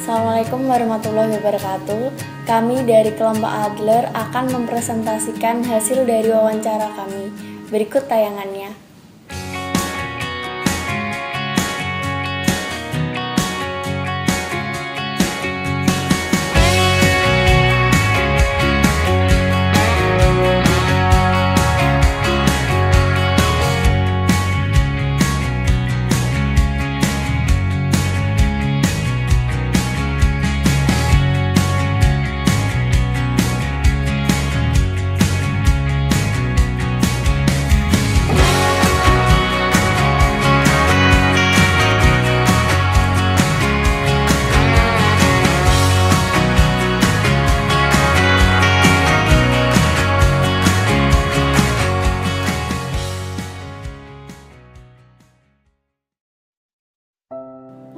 Assalamualaikum warahmatullahi wabarakatuh. Kami dari kelompok Adler akan mempresentasikan hasil dari wawancara kami. Berikut tayangannya.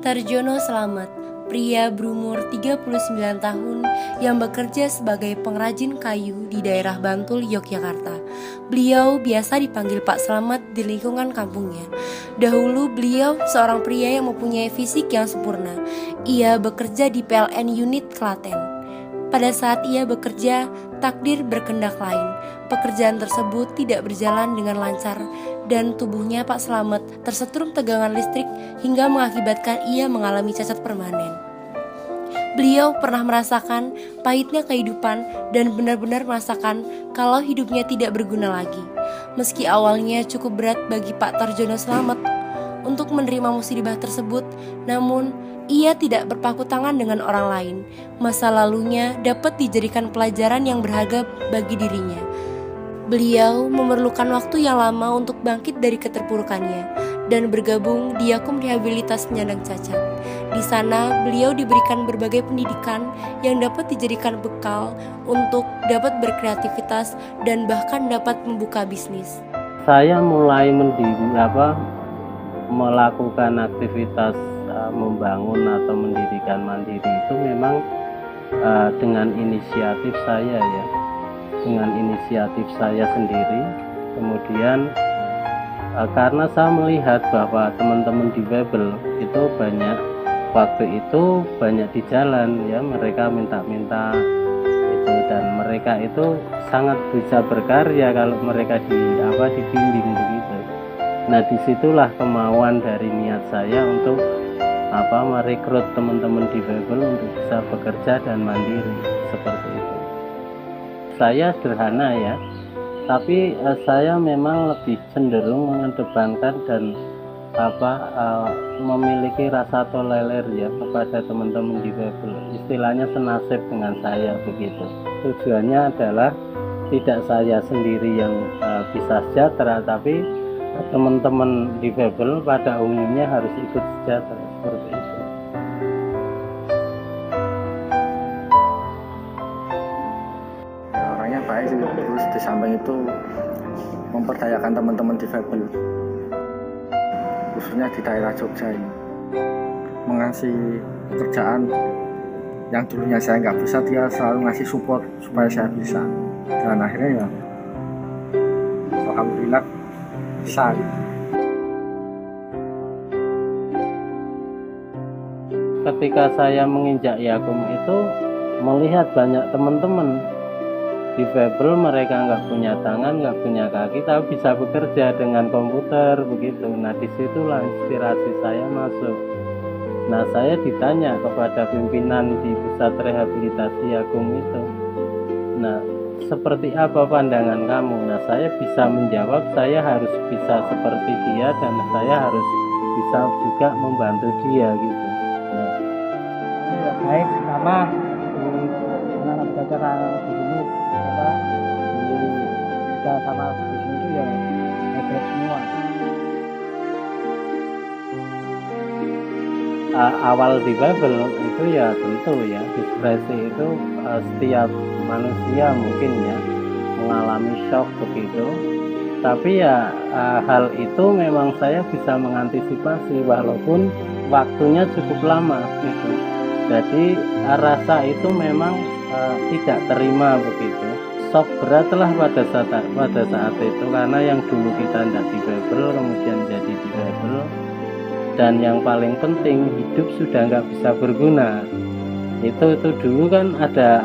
Tarjono Slamet, pria berumur 39 tahun yang bekerja sebagai pengrajin kayu di daerah Bantul, Yogyakarta. Beliau biasa dipanggil Pak Slamet di lingkungan kampungnya. Dahulu beliau seorang pria yang mempunyai fisik yang sempurna. Ia bekerja di PLN Unit Klaten. Pada saat ia bekerja, takdir berkehendak lain. Pekerjaan tersebut tidak berjalan dengan lancar dan tubuhnya Pak Slamet tersetrum tegangan listrik hingga mengakibatkan ia mengalami cacat permanen. Beliau pernah merasakan pahitnya kehidupan dan benar-benar merasakan kalau hidupnya tidak berguna lagi. Meski awalnya cukup berat bagi Pak Tarjono Slamet untuk menerima musibah tersebut, namun ia tidak berpaku tangan dengan orang lain. Masa lalunya dapat dijadikan pelajaran yang berharga bagi dirinya. Beliau memerlukan waktu yang lama untuk bangkit dari keterpurukannya dan bergabung di Yakum Rehabilitas Penyandang Cacat. Di sana beliau diberikan berbagai pendidikan yang dapat dijadikan bekal untuk dapat berkreativitas dan bahkan dapat membuka bisnis. Saya mulai melakukan aktivitas membangun atau mendirikan mandiri itu memang dengan inisiatif saya ya. Dengan inisiatif saya sendiri, kemudian karena saya melihat bahwa teman-teman difabel itu banyak waktu itu banyak di jalan ya, mereka minta-minta itu, dan mereka itu sangat bisa berkarya kalau mereka dibimbing begitu. Nah, disitulah kemauan dari niat saya untuk merekrut teman-teman difabel untuk bisa bekerja dan mandiri seperti itu. Saya sederhana ya, tapi saya memang lebih cenderung mengedepankan dan memiliki rasa tolerir ya kepada teman-teman difabel. Istilahnya senasib dengan saya begitu. Tujuannya adalah tidak saya sendiri yang bisa sejahtera, tapi teman-teman difabel pada umumnya harus ikut sejahtera seperti itu. Baik, terus di samping itu memperdayakan teman-teman difabel khususnya di daerah Jogja ini, mengasih pekerjaan yang dulunya saya nggak bisa, dia selalu ngasih support supaya saya bisa, dan akhirnya ya alhamdulillah bisa. Ketika saya menginjak Yakum itu melihat banyak teman-teman difabel, mereka nggak punya tangan, nggak punya kaki, tapi bisa bekerja dengan komputer begitu. Nah, disitulah inspirasi saya masuk. Nah, saya ditanya kepada pimpinan di pusat rehabilitasi Yakum itu, nah, seperti apa pandangan kamu? Nah, saya bisa menjawab, saya harus bisa seperti dia dan saya harus bisa juga membantu dia gitu. Nah, ya, baik, sama anak-anak belajar di sini kita sama di sini itu ya hebat semua. Awal difabel itu ya tentu ya depresi itu setiap manusia mungkin ya mengalami shock begitu, tapi ya hal itu memang saya bisa mengantisipasi walaupun waktunya cukup lama gitu. Jadi rasa itu memang tidak terima begitu. Shock beratlah pada saat itu, karena yang dulu kita tidak difabel kemudian jadi difabel, dan yang paling penting hidup sudah nggak bisa berguna. itu dulu kan ada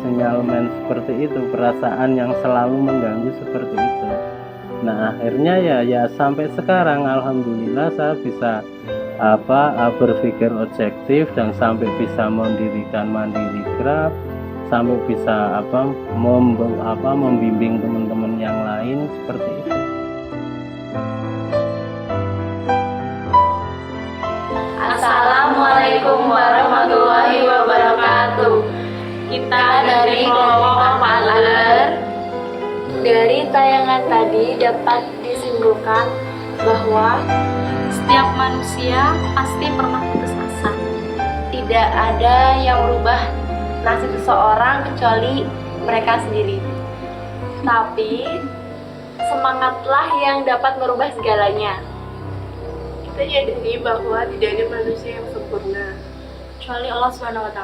sinyalmen seperti itu, perasaan yang selalu mengganggu seperti itu. Nah akhirnya ya sampai sekarang alhamdulillah saya bisa berpikir objektif dan sampai bisa mendirikan Mandiri Grab, sampai bisa membimbing teman-teman yang lain seperti itu. Assalamualaikum warahmatullahi wabarakatuh. Kita dari kelompok Adler. Dari tayangan tadi dapat disimpulkan bahwa setiap manusia pasti pernah putus asa. tidak ada yang merubah nasib seseorang kecuali mereka sendiri. Tapi semangatlah yang dapat merubah segalanya. Kita nyadari bahwa tidak ada manusia yang sempurna kecuali Allah SWT.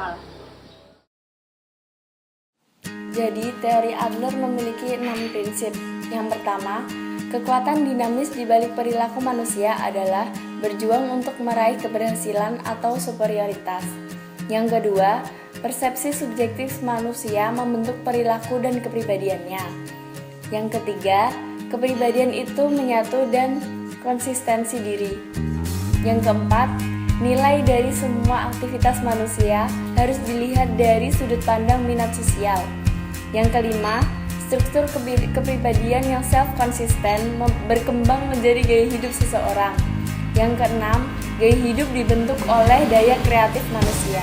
Jadi, teori Adler memiliki 6 prinsip. Yang pertama, kekuatan dinamis di balik perilaku manusia adalah berjuang untuk meraih keberhasilan atau superioritas. Yang kedua, persepsi subjektif manusia membentuk perilaku dan kepribadiannya. Yang ketiga, kepribadian itu menyatu dan konsistensi diri. Yang keempat, nilai dari semua aktivitas manusia harus dilihat dari sudut pandang minat sosial. Yang kelima, struktur kepribadian yang self-konsisten berkembang menjadi gaya hidup seseorang. Yang keenam, gaya hidup dibentuk oleh daya kreatif manusia.